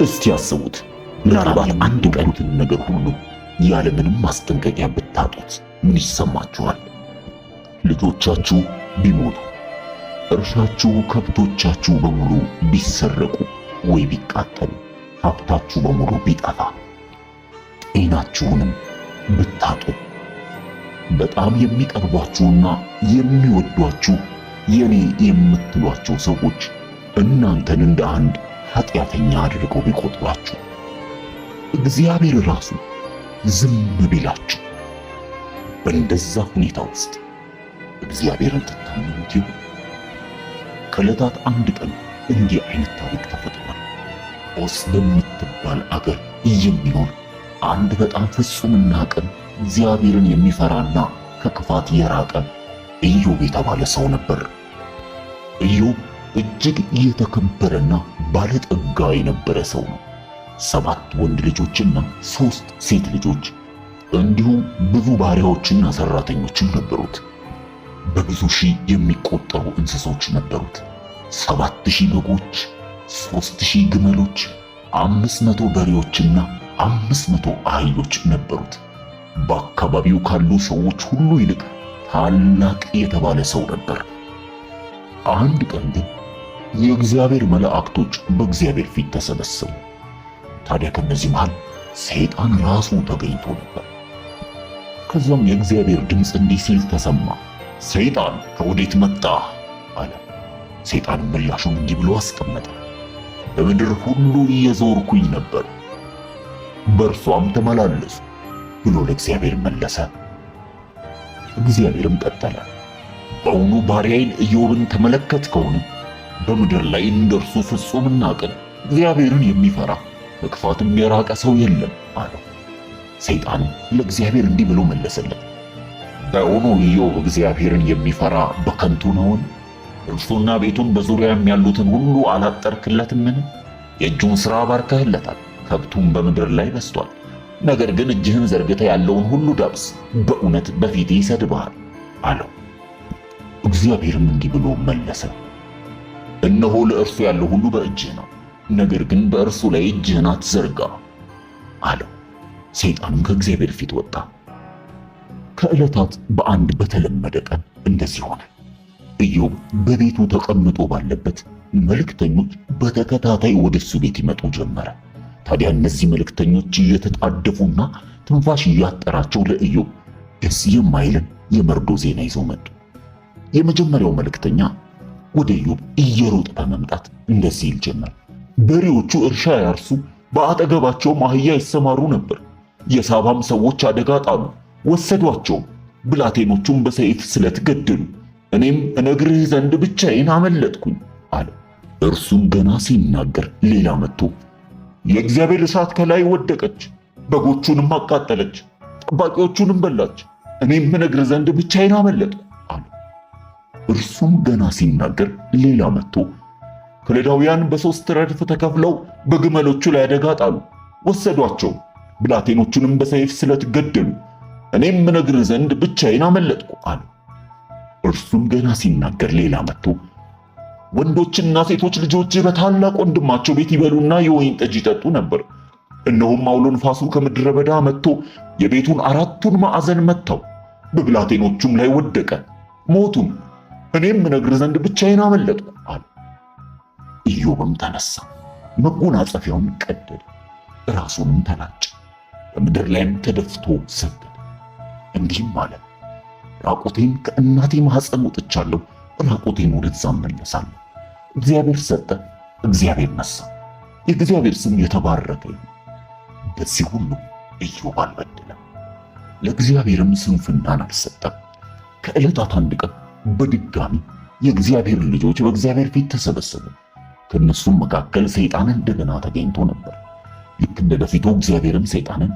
እስቲ ያስቡት፣ ምናልባት አንድ ቀን ነገር ሁሉ ያለምንም ማስጠንቀቂያ ብታጡት ምን ይሰማችኋል? ልጆቻችሁ ቢሞቱ፣ እርሻችሁ፣ ከብቶቻችሁ በሙሉ ቢሰረቁ ወይ ቢቃጠሉ፣ ሀብታችሁ በሙሉ ቢጠፋ፣ ጤናችሁንም ብታጡ፣ በጣም የሚቀርቧችሁና የሚወዷችሁ የኔ የምትሏቸው ሰዎች እናንተን እንደ አንድ ኃጢአተኛ አድርገው ቢቆጥሯችሁ፣ እግዚአብሔር ራሱ ዝም ቢላችሁ፣ በእንደዛ ሁኔታ ውስጥ እግዚአብሔርን ትታመኑት ይሆን? ከዕለታት አንድ ቀን እንዲህ አይነት ታሪክ ተፈጥሯል። ኦስ በምትባል አገር የሚኖር አንድ በጣም ፍጹምና ቅን እግዚአብሔርን የሚፈራና ከክፋት የራቀ ኢዮብ የተባለ ሰው ነበር። ኢዮብ እጅግ የተከበረና ባለጠጋ የነበረ ሰው ነው። 7 ወንድ ልጆችና 3 ሴት ልጆች እንዲሁም ብዙ ባሪያዎችና ሰራተኞችም ነበሩት። በብዙ ሺህ የሚቆጠሩ እንስሶች ነበሩት። 7000 በጎች፣ 3000 ግመሎች፣ 500 በሬዎችና 500 አህዮች ነበሩት። በአካባቢው ካሉ ሰዎች ሁሉ ይልቅ ታላቅ የተባለ ሰው ነበር። አንድ ቀን ግን የእግዚአብሔር መላእክቶች በእግዚአብሔር ፊት ተሰበሰቡ። ታዲያ ከነዚህ መሃል ሰይጣን ራሱ ተገኝቶ ነበር። ከዛም የእግዚአብሔር ድምፅ እንዲህ ሲል ተሰማ፣ ሰይጣን ከወዴት መጣህ? አለ። ሰይጣን ምላሹን እንዲህ ብሎ አስቀመጠ፣ በምድር ሁሉ እየዞርኩኝ ነበር፣ በእርሷም ተመላለሱ ብሎ ለእግዚአብሔር መለሰ። እግዚአብሔርም ቀጠለ፣ በእውኑ ባሪያዬን ኢዮብን ተመለከትከውን? በምድር ላይ እንደርሱ ፍጹምና ቅን እግዚአብሔርን የሚፈራ ከክፋትም የራቀ ሰው የለም አለው። ሰይጣንም ለእግዚአብሔር እንዲህ ብሎ መለሰለት፣ በእውኑ ኢዮብ እግዚአብሔርን የሚፈራ በከንቱ ነውን? እርሱና ቤቱን በዙሪያም ያሉትን ሁሉ አላጠርክለትምን? የእጁን ሥራ ባርከህለታል፣ ከብቱም በምድር ላይ በዝቷል። ነገር ግን እጅህን ዘርግተህ ያለውን ሁሉ ዳብስ፣ በእውነት በፊቴ ይሰድብሃል አለው። እግዚአብሔርም እንዲህ ብሎ መለሰ፣ እነሆ ለእርሱ ያለው ሁሉ በእጅህ ነው፣ ነገር ግን በእርሱ ላይ እጅህን አትዘርጋ አለው። ሰይጣንም ከእግዚአብሔር ፊት ወጣ። ከዕለታት በአንድ በተለመደ ቀን እንደዚህ ሆነ። ኢዮብ በቤቱ ተቀምጦ ባለበት መልእክተኞች በተከታታይ ወደሱ ቤት ይመጡ ጀመረ። ታዲያ እነዚህ መልእክተኞች እየተጣደፉና ትንፋሽ እያጠራቸው ለኢዮብ ደስ የማይልን የመርዶ ዜና ይዘው መጡ። የመጀመሪያው መልእክተኛ ወደ ኢዮብ እየሮጠ በመምጣት እንደዚህ ይል ጀመር፣ በሬዎቹ እርሻ ያርሱ፣ በአጠገባቸውም አህያ ይሰማሩ ነበር። የሳባም ሰዎች አደጋ ጣሉ፣ ወሰዷቸው፣ ብላቴኖቹም በሰይፍ ስለት ገደሉ። እኔም እነግርህ ዘንድ ብቻዬን አመለጥኩኝ አለ። እርሱም ገና ሲናገር ሌላ መጥቶ የእግዚአብሔር እሳት ከላይ ወደቀች፣ በጎቹንም አቃጠለች፣ ጠባቂዎቹንም በላች። እኔም እነግርህ ዘንድ ብቻዬን አመለጥኩ አለ። እርሱም ገና ሲናገር ሌላ መጥቶ ከለዳውያን በ3 ረድፍ ተከፍለው በግመሎቹ ላይ አደጋ ጣሉ፣ ወሰዷቸው፣ ብላቴኖቹንም በሰይፍ ስለት ገደሉ። እኔም እነግርህ ዘንድ ብቻዬን አመለጥኩ አለ። እርሱም ገና ሲናገር ሌላ መጥቶ ወንዶችና ሴቶች ልጆችህ በታላቅ ወንድማቸው ቤት ይበሉና የወይን ጠጅ ይጠጡ ነበር። እነሆም አውሎ ንፋሱ ከምድረ በዳ መጥቶ የቤቱን 4ቱን ማዕዘን መታው፣ በብላቴኖቹም ላይ ወደቀ፣ ሞቱም። እኔም እነግርህ ዘንድ ብቻዬን አመለጥኩ አለ። ኢዮብም ተነሳ፣ መጎናጸፊያውን ቀደደ፣ ራሱንም ተላጨ፣ በምድር ላይም ተደፍቶ ሰገደ። እንዲህም አለ፣ ራቁቴን ከእናቴ ማኅፀን ወጥቻለሁ፣ ራቁቴን ወደዛ እመለሳለሁ። እግዚአብሔር ሰጠ፣ እግዚአብሔር ነሳ፣ የእግዚአብሔር ስም የተባረከ ይሁን። በዚህ ሁሉ ኢዮብ አልበደለም፣ ለእግዚአብሔርም ስንፍናን አልሰጠም። ከዕለታት አንድ ቀን በድጋሚ የእግዚአብሔር ልጆች በእግዚአብሔር ፊት ተሰበሰቡ። ከእነሱም መካከል ሰይጣን እንደገና ተገኝቶ ነበር። ልክ እንደ በፊቱ እግዚአብሔርም ሰይጣንን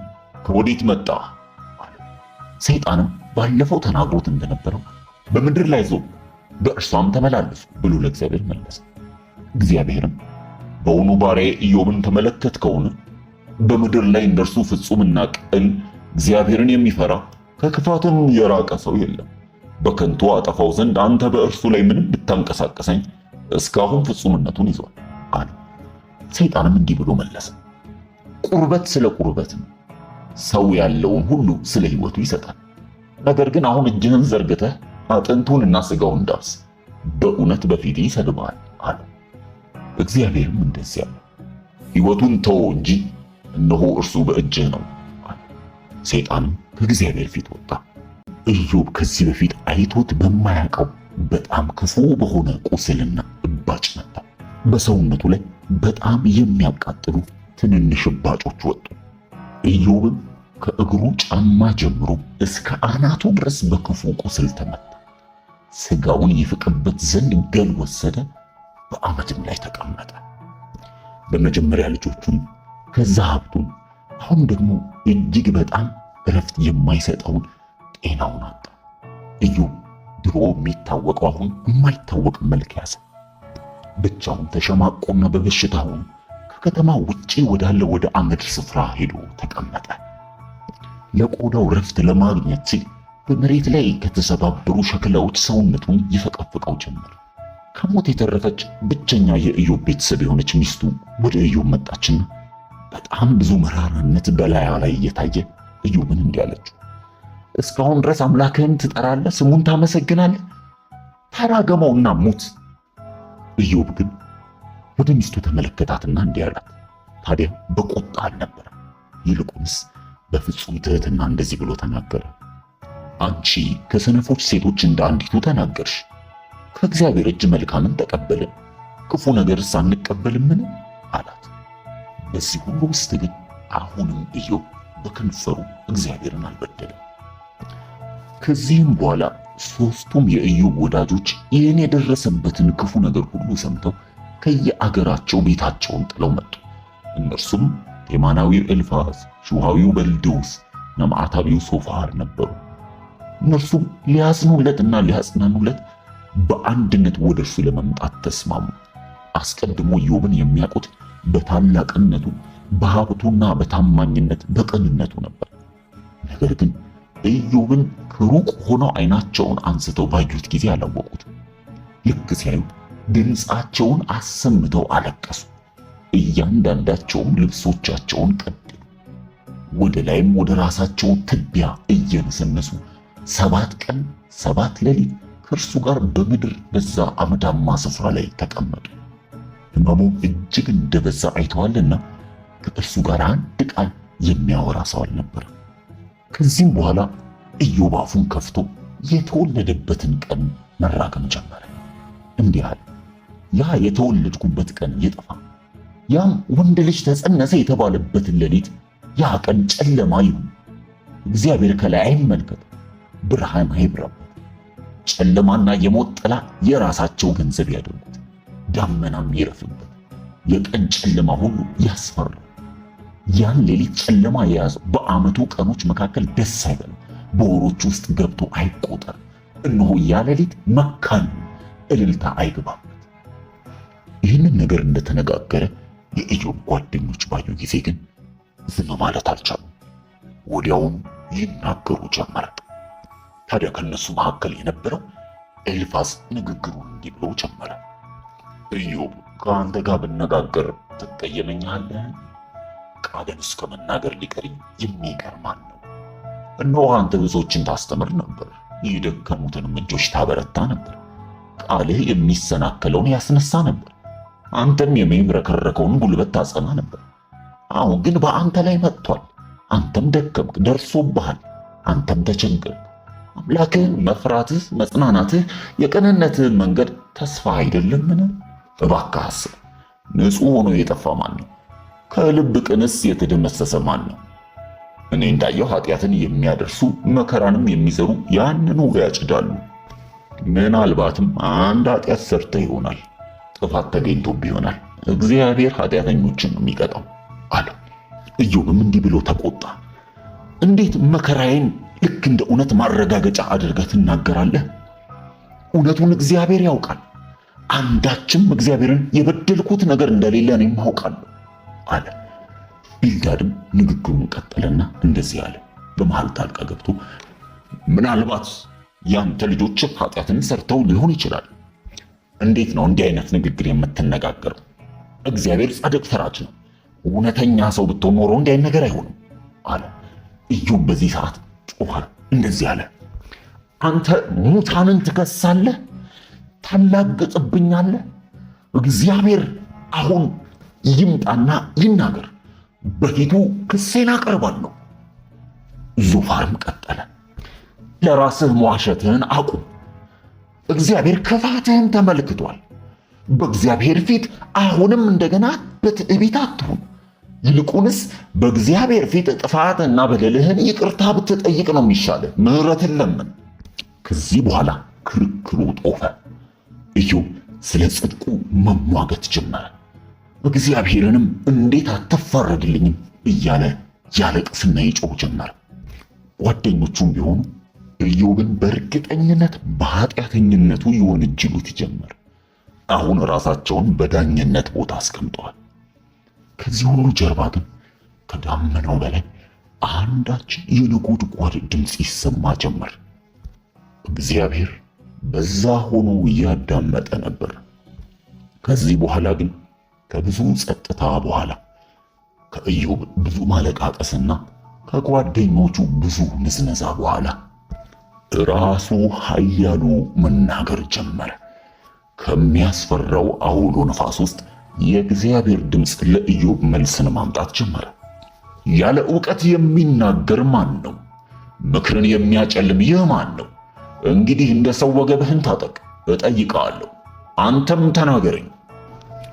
ከወዴት መጣህ አለ። ሰይጣንም ባለፈው ተናግሮት እንደነበረው በምድር ላይ ዞር፣ በእርሷም ተመላለሱ ብሎ ለእግዚአብሔር መለሰ። እግዚአብሔርም በውኑ ባሪያዬ ኢዮብን ተመለከትከውን? በምድር ላይ እንደርሱ ፍጹምና ቅን እግዚአብሔርን የሚፈራ ከክፋትም የራቀ ሰው የለም። በከንቱ አጠፋው ዘንድ አንተ በእርሱ ላይ ምንም ብታንቀሳቀሰኝ እስካሁን ፍጹምነቱን ይዟል አለ። ሰይጣንም እንዲህ ብሎ መለሰ፣ ቁርበት ስለ ቁርበት ነው። ሰው ያለውን ሁሉ ስለ ሕይወቱ ይሰጣል። ነገር ግን አሁን እጅህን ዘርግተህ አጥንቱንና ሥጋውን ዳብስ፣ በእውነት በፊቴ ይሰድብሃል አለ። እግዚአብሔርም እንደዚያ ነው፣ ሕይወቱን ተወው እንጂ እነሆ እርሱ በእጅህ ነው አለ። ሰይጣንም ከእግዚአብሔር ፊት ወጣ። ኢዮብ ከዚህ በፊት አይቶት በማያውቀው በጣም ክፉ በሆነ ቁስልና እባጭ መጣ። በሰውነቱ ላይ በጣም የሚያቃጥሉ ትንንሽ እባጮች ወጡ። ኢዮብም ከእግሩ ጫማ ጀምሮ እስከ አናቱ ድረስ በክፉ ቁስል ተመታ። ሥጋውን ይፍቅበት ዘንድ ገል ወሰደ፣ በአመድም ላይ ተቀመጠ። በመጀመሪያ ልጆቹን፣ ከዛ ሀብቱን፣ አሁን ደግሞ እጅግ በጣም እረፍት የማይሰጠውን ጤናውን አጣ። ኢዮብ ድሮ የሚታወቀው አሁን የማይታወቅ መልክ ያዘ። ብቻውን ተሸማቆና በበሽታ ሆኖ ከከተማ ውጪ ወዳለ ወደ አመድ ስፍራ ሄዶ ተቀመጠ። ለቆዳው ረፍት ለማግኘት ሲል በመሬት ላይ ከተሰባበሩ ሸክላዎች ሰውነቱን ይፈቀፍቀው ጀመር። ከሞት የተረፈች ብቸኛ የኢዮብ ቤተሰብ የሆነች ሚስቱ ወደ ኢዮብ መጣችና በጣም ብዙ መራራነት በላያ ላይ እየታየ ኢዮብን እንዲህ አለችው፣ እስካሁን ድረስ አምላክህን ትጠራለህ፣ ስሙን ታመሰግናለህ፣ ተራገመውና ሙት። ኢዮብ ግን ወደ ሚስቱ ተመለከታትና እንዲህ አላት። ታዲያ በቁጣ አልነበረም፣ ይልቁንስ በፍጹም ትሕትና እንደዚህ ብሎ ተናገረ። አንቺ ከሰነፎች ሴቶች እንደ አንዲቱ ተናገርሽ። ከእግዚአብሔር እጅ መልካምን ተቀበልን፣ ክፉ ነገርስ አንቀበልምን አላት። በዚህ ሁሉ ውስጥ ግን አሁንም ኢዮብ በከንፈሩ እግዚአብሔርን አልበደለም። ከዚህም በኋላ ሦስቱም የኢዮብ ወዳጆች ይህን የደረሰበትን ክፉ ነገር ሁሉ ሰምተው ከየአገራቸው ቤታቸውን ጥለው መጡ። እነርሱም ቴማናዊው ኤልፋዝ፣ ሹሃዊው በልድውስ፣ ነማዕታዊው ሶፋር ነበሩ። እነርሱም ሊያዝኑለትና ሊያጽናኑለት በአንድነት ወደ እርሱ ለመምጣት ተስማሙ። አስቀድሞ ኢዮብን የሚያውቁት በታላቅነቱ፣ በሀብቱና በታማኝነት በቅንነቱ ነበር። ነገር ግን ኢዮብን ከሩቅ ሆነው ዓይናቸውን አንስተው ባዩት ጊዜ አላወቁት። ልክ ሲያዩ ድምፃቸውን አሰምተው አለቀሱ። እያንዳንዳቸውም ልብሶቻቸውን ቀደዱ። ወደ ላይም ወደ ራሳቸው ትቢያ እየነሰነሱ 7 ቀን 7 ሌሊት ከእርሱ ጋር በምድር በዛ አመዳማ ስፍራ ላይ ተቀመጡ። ሕመሙ እጅግ እንደበዛ አይተዋልና ከእርሱ ጋር አንድ ቃል የሚያወራ ሰው አልነበረም። ከዚህም በኋላ ኢዮብ አፉን ከፍቶ የተወለደበትን ቀን መራገም ጀመረ። እንዲህ አለ፣ ያ የተወለድኩበት ቀን ይጥፋ፣ ያም ወንድ ልጅ ተጸነሰ የተባለበትን ሌሊት ያ ቀን ጨለማ ይሁን። እግዚአብሔር ከላይ አይመልከት፣ ብርሃን አይብራበት። ጨለማና የሞት ጥላ የራሳቸው ገንዘብ ያደርጉት፣ ዳመናም ይረፍበት። የቀን ጨለማ ሁሉ ያስፈራል። ያን ሌሊት ጨለማ የያዘው በዓመቱ ቀኖች መካከል ደስ አይበለው፣ በወሮች ውስጥ ገብቶ አይቆጠር። እነሆ ያ ሌሊት መካን፣ እልልታ አይግባበት። ይህንን ነገር እንደተነጋገረ የኢዮብ ጓደኞች ባዩ ጊዜ ግን ዝም ማለት አልቻሉም። ወዲያውኑ ይናገሩ ጀመረ። ታዲያ ከነሱ መካከል የነበረው ኤልፋዝ ንግግሩን እንዲህ ብሎ ጀመረ። ኢዮብ፣ ከአንተ ጋር ብነጋገር ትቀየመኛለህ? ቃልን እስከ መናገር ሊቀርኝ የሚቀር ማን ነው? እነሆ አንተ ብዙዎችን ታስተምር ነበር፣ የደከሙትንም እጆች ታበረታ ነበር። ቃልህ የሚሰናከለውን ያስነሳ ነበር፣ አንተም የሚብረከረከውን ጉልበት ታጸና ነበር። አሁን ግን በአንተ ላይ መጥቷል፣ አንተም ደከምክ፣ ደርሶብሃል፣ አንተም ተቸገርክ። አምላክህን መፍራትህ፣ መጽናናትህ፣ የቅንነትህ መንገድ ተስፋ አይደለምን? እባክህ አስብ። ንጹሕ ሆኖ የጠፋ ማን ነው? ከልብ ቅንስ የተደመሰሰ ማን ነው? እኔ እንዳየው ኃጢአትን የሚያደርሱ መከራንም የሚዘሩ ያንኑ ያጭዳሉ። ምናልባትም አንድ ኃጢአት ሰርተህ ይሆናል፣ ጥፋት ተገኝቶብህ ይሆናል። እግዚአብሔር ኃጢአተኞችን ነው የሚቀጣው አለ። ኢዮብም እንዲህ ብሎ ተቆጣ። እንዴት መከራዬን ልክ እንደ እውነት ማረጋገጫ አድርገህ ትናገራለህ? እውነቱን እግዚአብሔር ያውቃል። አንዳችም እግዚአብሔርን የበደልኩት ነገር እንደሌለ እኔም አውቃለሁ አለ። ቢልዳድም ንግግሩን ቀጠለና እንደዚህ አለ፣ በመሃል ጣልቃ ገብቶ ምናልባት ያንተ ልጆች ኃጢአትን ሰርተው ሊሆን ይችላል። እንዴት ነው እንዲህ አይነት ንግግር የምትነጋገረው? እግዚአብሔር ጻድቅ ፈራጅ ነው። እውነተኛ ሰው ብትሆን ኖሮ እንዲህ አይነት ነገር አይሆንም አለ። ኢዮብ በዚህ ሰዓት ጮኸ፣ እንደዚህ አለ። አንተ ሙታንን ትከሳለህ፣ ታላግጥብኛለህ። እግዚአብሔር አሁን ይምጣና ይናገር፣ በፊቱ ክሴን አቀርባለሁ። ዞፋርም ቀጠለ፣ ለራስህ መዋሸትህን አቁም። እግዚአብሔር ክፋትህን ተመልክቷል። በእግዚአብሔር ፊት አሁንም እንደገና በትዕቢት አትሁን። ይልቁንስ በእግዚአብሔር ፊት ጥፋትና በደልህን ይቅርታ ብትጠይቅ ነው የሚሻልህ። ምሕረትን ለምን። ከዚህ በኋላ ክርክሩ ጦፈ። ኢዮብ ስለ ጽድቁ መሟገት ጀመረ። እግዚአብሔርንም እንዴት አትፋረድልኝም እያለ ያለቅስና ይጮህ ጀመረ። ጓደኞቹም ቢሆኑ ኢዮብን በእርግጠኝነት በኃጢአተኝነቱ ይወነጅሉት ጀመር። አሁን ራሳቸውን በዳኝነት ቦታ አስቀምጠዋል። ከዚህ ሁሉ ጀርባ ግን ከዳመናው በላይ አንዳች የነጎድጓድ ድምፅ ይሰማ ጀመር። እግዚአብሔር በዛ ሆኖ እያዳመጠ ነበር። ከዚህ በኋላ ግን ከብዙ ጸጥታ በኋላ ከኢዮብ ብዙ ማለቃቀስና ከጓደኞቹ ብዙ ንዝነዛ በኋላ ራሱ ኃያሉ መናገር ጀመረ። ከሚያስፈራው አውሎ ነፋስ ውስጥ የእግዚአብሔር ድምፅ ለኢዮብ መልስን ማምጣት ጀመረ። ያለ ዕውቀት የሚናገር ማን ነው? ምክርን የሚያጨልም ይህ ማን ነው? እንግዲህ እንደ ሰው ወገብህን ታጠቅ፣ እጠይቅሃለሁ፣ አንተም ተናገረኝ።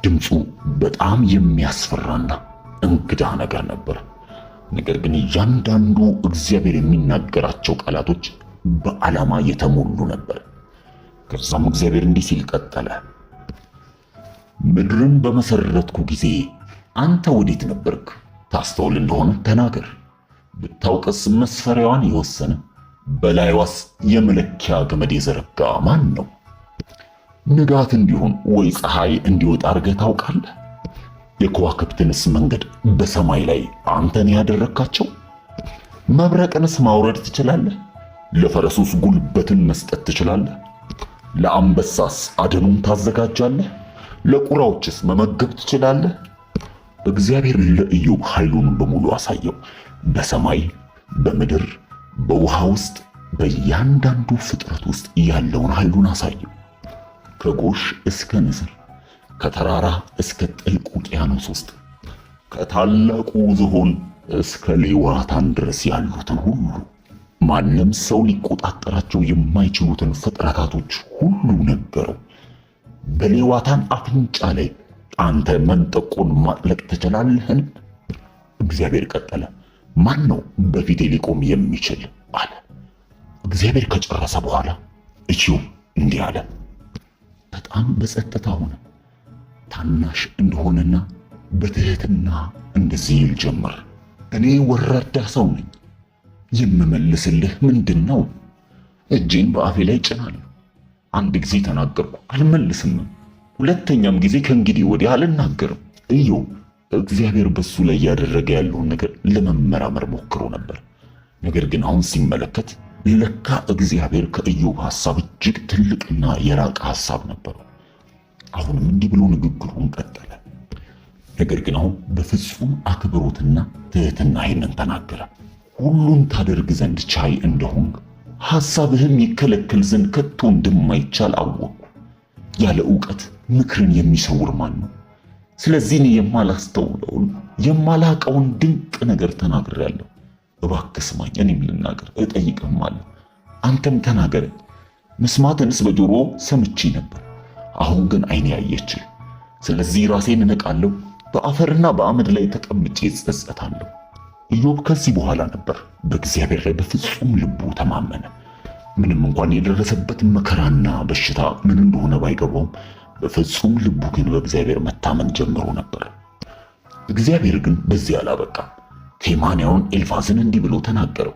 ድምፁ በጣም የሚያስፈራና እንግዳ ነገር ነበር። ነገር ግን እያንዳንዱ እግዚአብሔር የሚናገራቸው ቃላቶች በዓላማ የተሞሉ ነበር። ከዛም እግዚአብሔር እንዲህ ሲል ቀጠለ። ምድርን በመሰረትኩ ጊዜ አንተ ወዴት ነበርክ? ታስተውል እንደሆነ ተናገር። ብታውቅስ መስፈሪያዋን የወሰነ በላይዋስ የመለኪያ ገመድ የዘረጋ ማን ነው? ንጋት እንዲሆን ወይ ፀሐይ እንዲወጣ አድርገህ ታውቃለህ? የከዋክብትንስ መንገድ በሰማይ ላይ አንተን ያደረካቸው? መብረቅንስ ማውረድ ትችላለህ? ለፈረሱስ ጉልበትን መስጠት ትችላለህ? ለአንበሳስ አደኑን ታዘጋጃለህ? ለቁራዎችስ መመገብ ትችላለህ? እግዚአብሔር ለኢዮብ ኃይሉን በሙሉ አሳየው። በሰማይ በምድር በውሃ ውስጥ በእያንዳንዱ ፍጥረት ውስጥ ያለውን ኃይሉን አሳየው። ከጎሽ እስከ ንስር፣ ከተራራ እስከ ጥልቅ ውቅያኖስ ውስጥ፣ ከታላቁ ዝሆን እስከ ሌዋታን ድረስ ያሉትን ሁሉ፣ ማንም ሰው ሊቆጣጠራቸው የማይችሉትን ፍጥረታቶች ሁሉ ነገረው። በሌዋታን አፍንጫ ላይ አንተ መንጠቆን ማጥለቅ ትችላለህን? እግዚአብሔር ቀጠለ። ማን ነው በፊቴ ሊቆም የሚችል አለ። እግዚአብሔር ከጨረሰ በኋላ ኢዮብ እንዲህ አለ። በጣም በጸጥታ ሆነ። ታናሽ እንደሆነና በትህትና እንደዚህ ይል ጀመር። እኔ ወራዳ ሰው ነኝ። የምመልስልህ ምንድን ነው? እጄን በአፌ ላይ ጭናለሁ። አንድ ጊዜ ተናገርኩ፣ አልመልስም። ሁለተኛም ጊዜ ከእንግዲህ ወዲህ አልናገርም። ኢዮብ እግዚአብሔር በሱ ላይ ያደረገ ያለውን ነገር ለመመራመር ሞክሮ ነበር። ነገር ግን አሁን ሲመለከት ለካ እግዚአብሔር ከኢዮብ ሐሳብ እጅግ ትልቅና የራቀ ሐሳብ ነበረው። አሁንም እንዲህ ብሎ ንግግሩን ቀጠለ። ነገር ግን አሁን በፍጹም አክብሮትና ትህትና ይህንን ተናገረ። ሁሉን ታደርግ ዘንድ ቻይ እንደሆንክ ሐሳብህም ይከለከል ዘንድ ከቶ እንደማይቻል አወቅኩ። ያለ ዕውቀት ምክርን የሚሰውር ማን ነው? ስለዚህ እኔ የማላስተውለውን የማላቀውን ድንቅ ነገር ተናግሬያለሁ። እባክህ ስማኝ፣ እኔም ልናገር እጠይቅህማለሁ፣ አንተም ተናገረኝ። መስማትንስ በጆሮ ሰምቼ ነበር፣ አሁን ግን ዓይኔ አየችህ። ስለዚህ ራሴን እንቃለሁ፣ በአፈርና በአመድ ላይ ተቀምጬ እጸጸታለሁ። ኢዮብ ከዚህ በኋላ ነበር በእግዚአብሔር ላይ በፍጹም ልቡ ተማመነ። ምንም እንኳን የደረሰበት መከራና በሽታ ምን እንደሆነ ባይገባውም በፍጹም ልቡ ግን በእግዚአብሔር መታመን ጀምሮ ነበር። እግዚአብሔር ግን በዚህ አላበቃም። ቴማንያውን ኤልፋዝን እንዲህ ብሎ ተናገረው።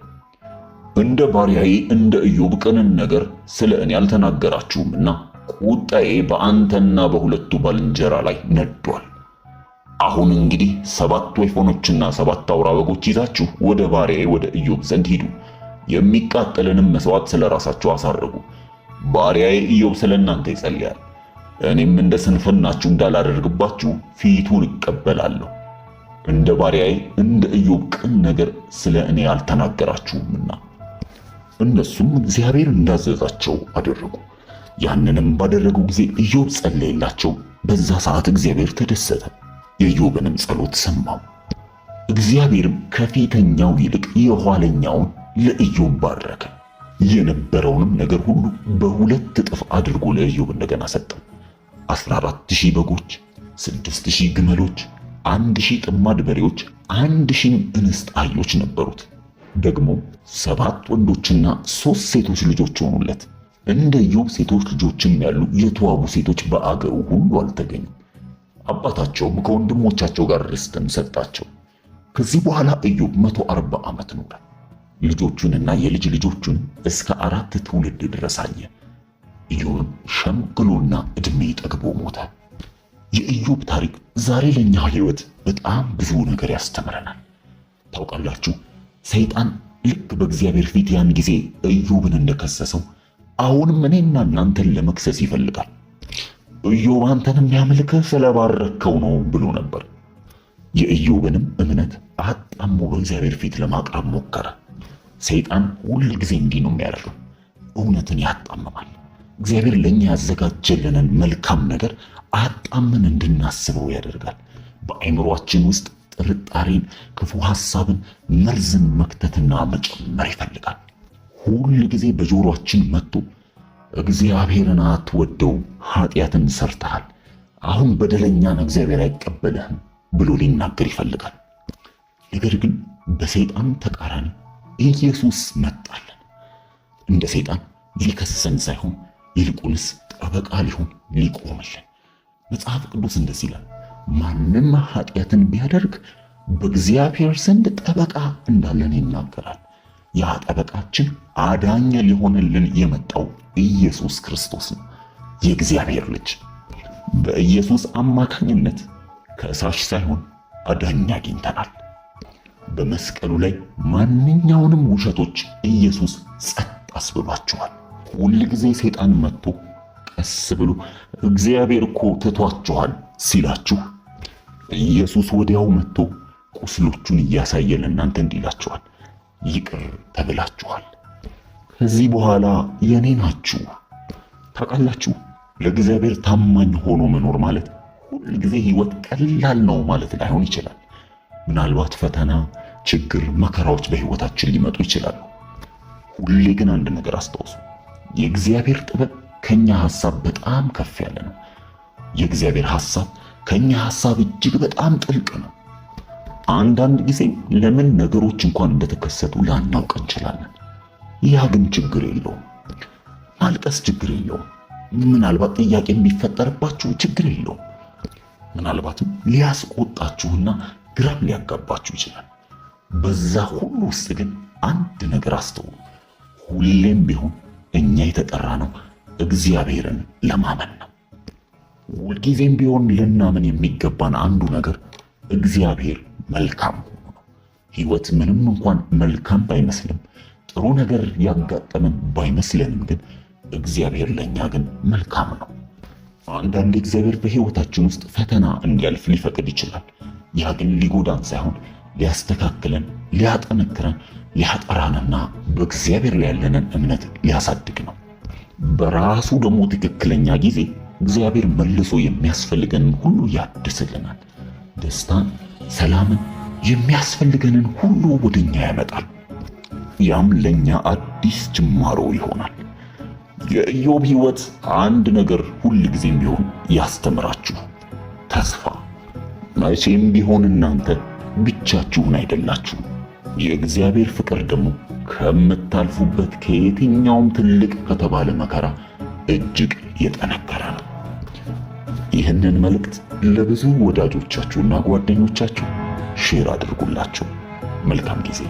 እንደ ባሪያዬ እንደ ኢዮብ ቅንን ነገር ስለ እኔ አልተናገራችሁምና ቁጣዬ በአንተና በሁለቱ ባልንጀራ ላይ ነዷል። አሁን እንግዲህ 7 ወይፈኖችና 7 አውራ በጎች ይዛችሁ ወደ ባሪያዬ ወደ ኢዮብ ዘንድ ሂዱ፣ የሚቃጠልንም መስዋዕት ስለ ራሳችሁ አሳርጉ። ባሪያዬ ኢዮብ ስለ እናንተ ይጸልያል። እኔም እንደ ስንፍናችሁ እንዳላደርግባችሁ ፊቱን እቀበላለሁ። እንደ ባሪያዬ እንደ ኢዮብ ቅን ነገር ስለ እኔ አልተናገራችሁምና። እነሱም እግዚአብሔር እንዳዘዛቸው አደረጉ። ያንንም ባደረጉ ጊዜ ኢዮብ ጸለየላቸው። በዛ ሰዓት እግዚአብሔር ተደሰተ፣ የኢዮብንም ጸሎት ሰማው። እግዚአብሔርም ከፊተኛው ይልቅ የኋለኛውን ለኢዮብ ባረከ። የነበረውንም ነገር ሁሉ በሁለት እጥፍ አድርጎ ለኢዮብ እንደገና ሰጠው። 14,000 በጎች፣ 6,000 ግመሎች፣ 1,000 ጥማድ በሬዎች፣ 1,000 እንስት አህዮች ነበሩት። ደግሞ 7 ወንዶችና 3 ሴቶች ልጆች ሆኑለት። እንደ ኢዮብ ሴቶች ልጆችም ያሉ የተዋቡ ሴቶች በአገሩ ሁሉ አልተገኙም። አባታቸውም ከወንድሞቻቸው ጋር ርስትን ሰጣቸው። ከዚህ በኋላ ኢዮብ 140 ዓመት ኖረ። ልጆቹንና የልጅ ልጆቹን እስከ 4 ትውልድ ድረስ አየ። ኢዮብም ሸምግሎና ዕድሜ ጠግቦ ሞተ። የኢዮብ ታሪክ ዛሬ ለኛ ሕይወት በጣም ብዙ ነገር ያስተምረናል። ታውቃላችሁ፣ ሰይጣን ልክ በእግዚአብሔር ፊት ያን ጊዜ ኢዮብን እንደከሰሰው አሁንም እኔና እናንተን ለመክሰስ ይፈልጋል። ኢዮብ አንተን የሚያመልክህ ስለባረከው ነው ብሎ ነበር። የኢዮብንም እምነት አጣሞ በእግዚአብሔር ፊት ለማቅረብ ሞከረ። ሰይጣን ሁል ጊዜ እንዲህ ነው የሚያደርገው፣ እውነትን ያጣምማል። እግዚአብሔር ለኛ ያዘጋጀልንን መልካም ነገር አጣምን እንድናስበው ያደርጋል። በአእምሮአችን ውስጥ ጥርጣሬን፣ ክፉ ሐሳብን፣ መርዝን መክተትና መጨመር ይፈልጋል። ሁል ጊዜ በጆሮአችን መጥቶ እግዚአብሔርን አትወደው፣ ኃጢአትን ሰርተሃል፣ አሁን በደለኛን እግዚአብሔር አይቀበልህም ብሎ ሊናገር ይፈልጋል። ነገር ግን በሰይጣን ተቃራኒ ኢየሱስ መጣልን። እንደ ሰይጣን ሊከሰን ሳይሆን ይልቁንስ ጠበቃ ሊሆን ሊቆምልን። መጽሐፍ ቅዱስ እንደዚህ ይላል፣ ማንም ኃጢአትን ቢያደርግ በእግዚአብሔር ዘንድ ጠበቃ እንዳለን ይናገራል። ያ ጠበቃችን አዳኝ ሊሆንልን የመጣው ኢየሱስ ክርስቶስ ነው፣ የእግዚአብሔር ልጅ። በኢየሱስ አማካኝነት ከሳሽ ሳይሆን አዳኝ አግኝተናል። በመስቀሉ ላይ ማንኛውንም ውሸቶች ኢየሱስ ጸጥ አስብሏቸዋል። ሁል ጊዜ ሰይጣን መጥቶ ቀስ ብሎ እግዚአብሔር እኮ ትቷቸዋል ሲላችሁ ኢየሱስ ወዲያው መጥቶ ቁስሎቹን እያሳየ ለእናንተ እንዲላችኋል፣ ይቅር ተብላችኋል፣ ከዚህ በኋላ የኔ ናችሁ። ታውቃላችሁ፣ ለእግዚአብሔር ታማኝ ሆኖ መኖር ማለት ሁል ጊዜ ህይወት ቀላል ነው ማለት ላይሆን ይችላል። ምናልባት ፈተና፣ ችግር፣ መከራዎች በህይወታችን ሊመጡ ይችላሉ። ሁሌ ግን አንድ ነገር አስታውሱ፣ የእግዚአብሔር ጥበብ ከኛ ሐሳብ በጣም ከፍ ያለ ነው። የእግዚአብሔር ሐሳብ ከኛ ሐሳብ እጅግ በጣም ጥልቅ ነው። አንዳንድ ጊዜ ለምን ነገሮች እንኳን እንደተከሰቱ ላናውቅ እንችላለን። ያ ግን ችግር የለውም። ማልቀስ ችግር የለውም። ምናልባት ጥያቄ የሚፈጠርባችሁ ችግር የለውም። ምናልባትም ሊያስቆጣችሁና ግራም ሊያጋባችሁ ይችላል። በዛ ሁሉ ውስጥ ግን አንድ ነገር አስተውሉ። ሁሌም ቢሆን እኛ የተጠራነው እግዚአብሔርን ለማመን ነው። ሁልጊዜም ቢሆን ልናምን የሚገባን አንዱ ነገር እግዚአብሔር መልካም ሆኖ ነው። ሕይወት ምንም እንኳን መልካም ባይመስልም፣ ጥሩ ነገር ያጋጠመን ባይመስለንም ግን እግዚአብሔር ለኛ ግን መልካም ነው። አንዳንድ እግዚአብሔር በሕይወታችን ውስጥ ፈተና እንዲያልፍ ሊፈቅድ ይችላል። ያ ግን ሊጎዳን ሳይሆን ሊያስተካክለን፣ ሊያጠነክረን፣ ሊያጠራንና በእግዚአብሔር ላይ ያለንን እምነት ሊያሳድግ ነው። በራሱ ደግሞ ትክክለኛ ጊዜ እግዚአብሔር መልሶ የሚያስፈልገንን ሁሉ ያድስልናል። ደስታን፣ ሰላምን፣ የሚያስፈልገንን ሁሉ ወደኛ ያመጣል። ያም ለኛ አዲስ ጅማሮ ይሆናል። የኢዮብ ሕይወት አንድ ነገር ሁል ጊዜም ቢሆን ያስተምራችሁ፣ ተስፋ። መቼም ቢሆን እናንተ ብቻችሁን አይደላችሁም። የእግዚአብሔር ፍቅር ደግሞ ከምታልፉበት ከየትኛውም ትልቅ ከተባለ መከራ እጅግ የጠነከረ ነው። ይህንን መልእክት ለብዙ ወዳጆቻችሁና ጓደኞቻችሁ ሼር አድርጉላቸው። መልካም ጊዜ።